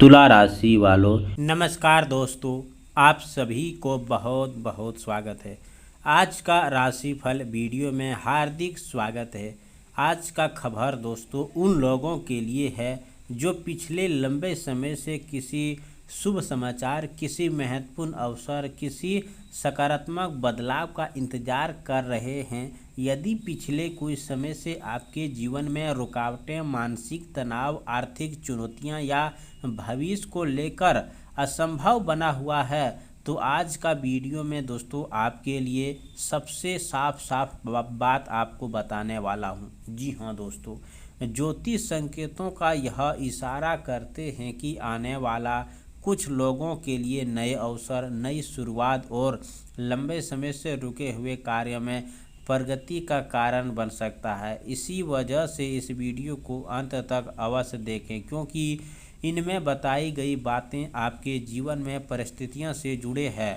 तुला राशि वालों, नमस्कार दोस्तों, आप सभी को बहुत बहुत स्वागत है। आज का राशिफल वीडियो में हार्दिक स्वागत है। आज का खबर दोस्तों उन लोगों के लिए है जो पिछले लंबे समय से किसी शुभ समाचार, किसी महत्वपूर्ण अवसर, किसी सकारात्मक बदलाव का इंतजार कर रहे हैं। यदि पिछले कुछ समय से आपके जीवन में रुकावटें, मानसिक तनाव, आर्थिक चुनौतियां या भविष्य को लेकर असंभव बना हुआ है, तो आज का वीडियो में दोस्तों आपके लिए सबसे साफ बात आपको बताने वाला हूं। जी हाँ दोस्तों, ज्योतिष संकेतों का यह इशारा करते हैं कि आने वाला कुछ लोगों के लिए नए अवसर, नई शुरुआत और लंबे समय से रुके हुए कार्य में प्रगति का कारण बन सकता है। इसी वजह से इस वीडियो को अंत तक अवश्य देखें, क्योंकि इनमें बताई गई बातें आपके जीवन में परिस्थितियों से जुड़े हैं।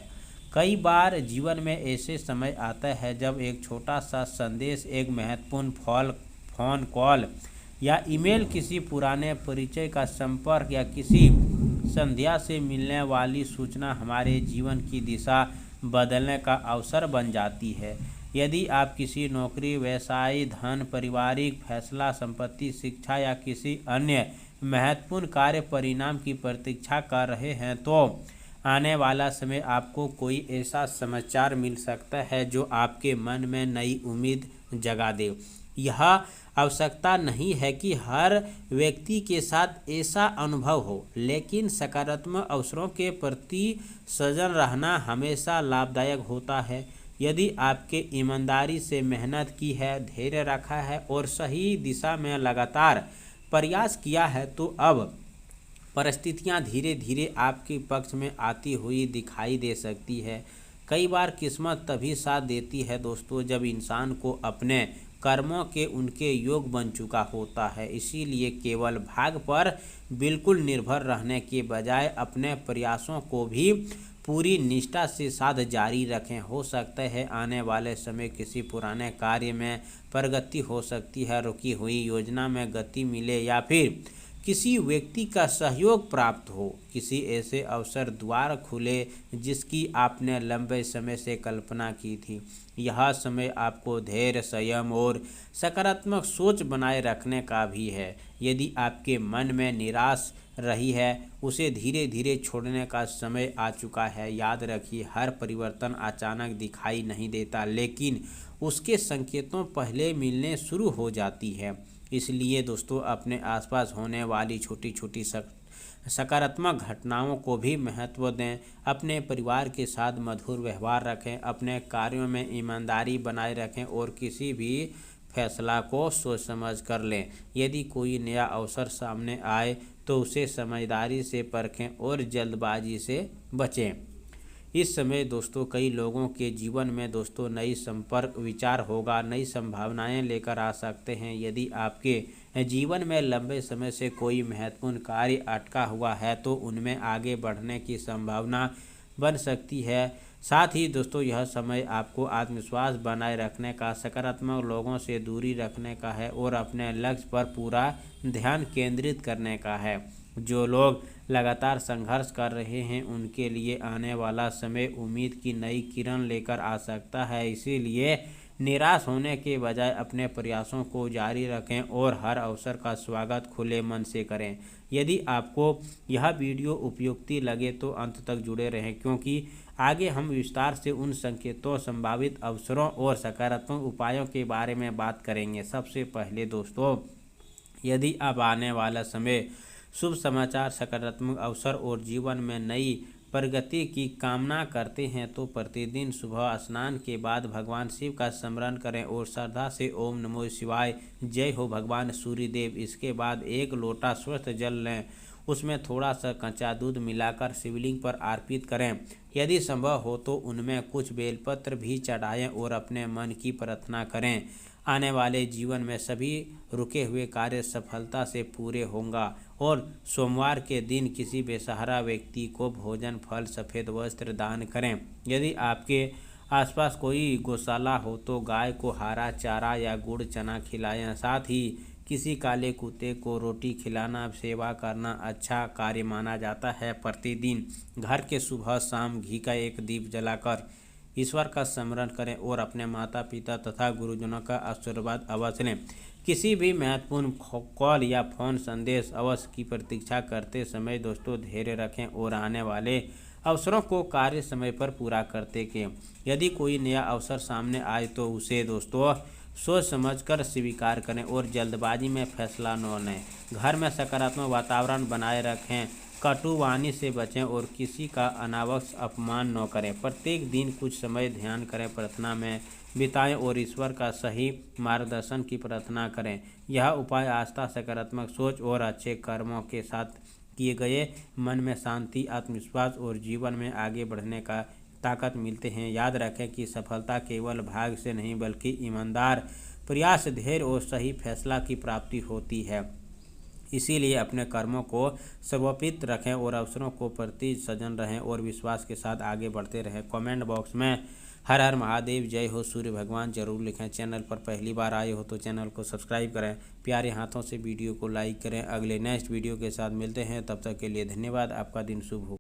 कई बार जीवन में ऐसे समय आता है जब एक छोटा सा संदेश, एक महत्वपूर्ण फोन कॉल या ईमेल, किसी पुराने परिचय का संपर्क या किसी संध्या से मिलने वाली सूचना हमारे जीवन की दिशा बदलने का अवसर बन जाती है। यदि आप किसी नौकरी, व्यवसाय, धन, पारिवारिक फैसला, संपत्ति, शिक्षा या किसी अन्य महत्वपूर्ण कार्य परिणाम की प्रतीक्षा कर रहे हैं, तो आने वाला समय आपको कोई ऐसा समाचार मिल सकता है जो आपके मन में नई उम्मीद जगा दे। यह आवश्यकता नहीं है कि हर व्यक्ति के साथ ऐसा अनुभव हो, लेकिन सकारात्मक अवसरों के प्रति सजग रहना हमेशा लाभदायक होता है। यदि आपके ईमानदारी से मेहनत की है, धैर्य रखा है और सही दिशा में लगातार प्रयास किया है, तो अब परिस्थितियां धीरे धीरे आपके पक्ष में आती हुई दिखाई दे सकती है। कई बार किस्मत तभी साथ देती है दोस्तों जब इंसान को अपने कर्मों के उनके योग बन चुका होता है। इसीलिए केवल भाग्य पर बिल्कुल निर्भर रहने के बजाय अपने प्रयासों को भी पूरी निष्ठा से साथ जारी रखें। हो सकता है आने वाले समय किसी पुराने कार्य में प्रगति हो सकती है, रुकी हुई योजना में गति मिले या फिर किसी व्यक्ति का सहयोग प्राप्त हो। किसी ऐसे अवसर द्वार खुले जिसकी आपने लंबे समय से कल्पना की थी। यह समय आपको धैर्य, संयम और सकारात्मक सोच बनाए रखने का भी है। यदि आपके मन में निराश रही है, उसे धीरे धीरे छोड़ने का समय आ चुका है। याद रखिए, हर परिवर्तन अचानक दिखाई नहीं देता, लेकिन उसके संकेतों पहले मिलने शुरू हो जाती है। इसलिए दोस्तों, अपने आसपास होने वाली छोटी छोटी सकारात्मक घटनाओं को भी महत्व दें। अपने परिवार के साथ मधुर व्यवहार रखें, अपने कार्यों में ईमानदारी बनाए रखें और किसी भी फैसला को सोच समझ कर लें। यदि कोई नया अवसर सामने आए तो उसे समझदारी से परखें और जल्दबाजी से बचें। इस समय दोस्तों कई लोगों के जीवन में दोस्तों नई संपर्क विचार होगा, नई संभावनाएं लेकर आ सकते हैं। यदि आपके जीवन में लंबे समय से कोई महत्वपूर्ण कार्य अटका हुआ है, तो उनमें आगे बढ़ने की संभावना बन सकती है। साथ ही दोस्तों यह समय आपको आत्मविश्वास बनाए रखने का, सकारात्मक लोगों से दूरी रखने का है और अपने लक्ष्य पर पूरा ध्यान केंद्रित करने का है। जो लोग लगातार संघर्ष कर रहे हैं, उनके लिए आने वाला समय उम्मीद की नई किरण लेकर आ सकता है। इसीलिए निराश होने के बजाय अपने प्रयासों को जारी रखें और हर अवसर का स्वागत खुले मन से करें। यदि आपको यह वीडियो उपयुक्ति लगे तो अंत तक जुड़े रहें, क्योंकि आगे हम विस्तार से उन संकेतों, संभावित अवसरों और सकारात्मक उपायों के बारे में बात करेंगे। सबसे पहले दोस्तों, यदि आप आने वाला समय शुभ समाचार, सकारात्मक अवसर और जीवन में नई प्रगति की कामना करते हैं, तो प्रतिदिन सुबह स्नान के बाद भगवान शिव का स्मरण करें और श्रद्धा से ओम नमो शिवाय, जय हो भगवान सूर्यदेव। इसके बाद एक लोटा स्वस्थ जल लें, उसमें थोड़ा सा कच्चा दूध मिलाकर शिवलिंग पर अर्पित करें। यदि संभव हो तो उनमें कुछ बेलपत्र भी चढ़ाएं और अपने मन की प्रार्थना करें। आने वाले जीवन में सभी रुके हुए कार्य सफलता से पूरे होंगे। और सोमवार के दिन किसी बेसहारा व्यक्ति को भोजन, फल, सफ़ेद वस्त्र दान करें। यदि आपके आसपास कोई गौशाला हो तो गाय को हरा चारा या गुड़ चना खिलाएं। साथ ही किसी काले कुत्ते को रोटी खिलाना, सेवा करना अच्छा कार्य माना जाता है। प्रतिदिन घर के सुबह शाम घी का एक दीप जलाकर ईश्वर का स्मरण करें और अपने माता पिता तथा गुरुजनों का आशीर्वाद अवश्य लें। किसी भी महत्वपूर्ण कॉल या फोन संदेश अवश्य की प्रतीक्षा करते समय दोस्तों धैर्य रखें और आने वाले अवसरों को कार्य समय पर पूरा करते के। यदि कोई नया अवसर सामने आए तो उसे दोस्तों सोच समझकर स्वीकार करें और जल्दबाजी में फैसला न लें। घर में सकारात्मक वातावरण बनाए रखें, कटु वाणी से बचें और किसी का अनावश्यक अपमान न करें। प्रत्येक दिन कुछ समय ध्यान करें, प्रार्थना में बिताएं और ईश्वर का सही मार्गदर्शन की प्रार्थना करें। यह उपाय आस्था, सकारात्मक सोच और अच्छे कर्मों के साथ किए गए मन में शांति, आत्मविश्वास और जीवन में आगे बढ़ने का ताकत मिलते हैं। याद रखें कि सफलता केवल भाग्य से नहीं बल्कि ईमानदार प्रयास, धैर्य और सही फैसला की प्राप्ति होती है। इसीलिए अपने कर्मों को सर्वोपरि रखें और अवसरों को प्रति सजन रहें और विश्वास के साथ आगे बढ़ते रहें। कमेंट बॉक्स में हर हर महादेव, जय हो सूर्य भगवान जरूर लिखें। चैनल पर पहली बार आए हो तो चैनल को सब्सक्राइब करें। प्यारे हाथों से वीडियो को लाइक करें। अगले नेक्स्ट वीडियो के साथ मिलते हैं, तब तक के लिए धन्यवाद। आपका दिन शुभ हो।